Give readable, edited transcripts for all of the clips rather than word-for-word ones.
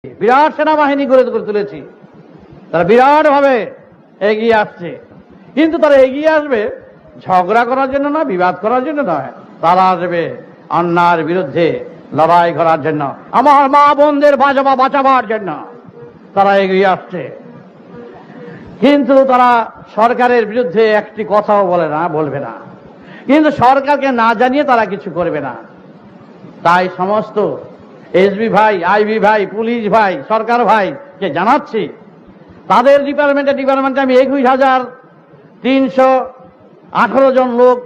বিরাট সেনাবাহিনী গড়ে তুলেছি, তারা বিরাট ভাবে এগিয়ে আসছে। কিন্তু তারা এগিয়ে আসবে ঝগড়া করার জন্য না, বিবাদ করার জন্য নয়। তারা আসবে অন্যায়ের বিরুদ্ধে লড়াই করার জন্য, আমার মা বোনদের বাঁচাবার জন্য তারা এগিয়ে আসছে। কিন্তু তারা সরকারের বিরুদ্ধে একটি কথাও বলবে না, কিন্তু সরকারকে না জানিয়ে তারা কিছু করবে না। তাই সমস্ত এসবি ভাই, আইবি ভাই, পুলিশ ভাই, সরকার ভাইকে জানাচ্ছি, তাদের ডিপার্টমেন্টে আমি 21,318 জন লোক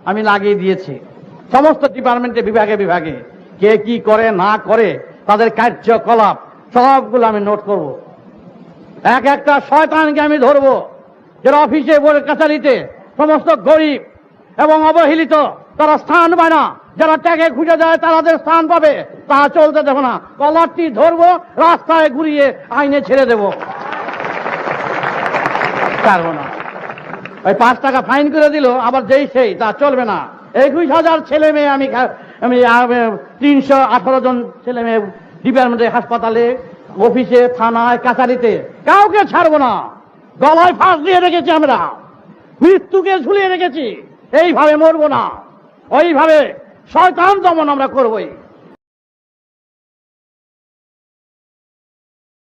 আমি লাগিয়ে দিয়েছি। সমস্ত ডিপার্টমেন্টে বিভাগে বিভাগে কে কি করে না করে তাদের কার্যকলাপ সবগুলো আমি নোট করব। এক একটা শয়তানকে আমি ধরবো, যারা অফিসে কাছারিতে সমস্ত গরিব এবং অবহেলিত তারা স্থান পায় না, যারা ট্যাগে খুঁজে যায় তাদের স্থান পাবে, তা চলতে দেব না। কলারটি ধরবো, রাস্তায় ঘুরিয়ে আইনে ছেড়ে দেব, পারবো না। ওই 5 টাকা ফাইন করে দিল, আবার যেই সেই, তা চলবে না। 21,000 ছেলে মেয়ে আমি 318 জন ছেলে মেয়ে ডিপার্টমেন্টে, হাসপাতালে, অফিসে, থানায়, কাছারিতে কাউকে ছাড়বো না। গলায় ফাঁস দিয়ে রেখেছি আমরা, মৃত্যুকে ঝুলিয়ে রেখেছি। এইভাবে মরবো না, ওইভাবে শয়তান দমন আমরা করবোই।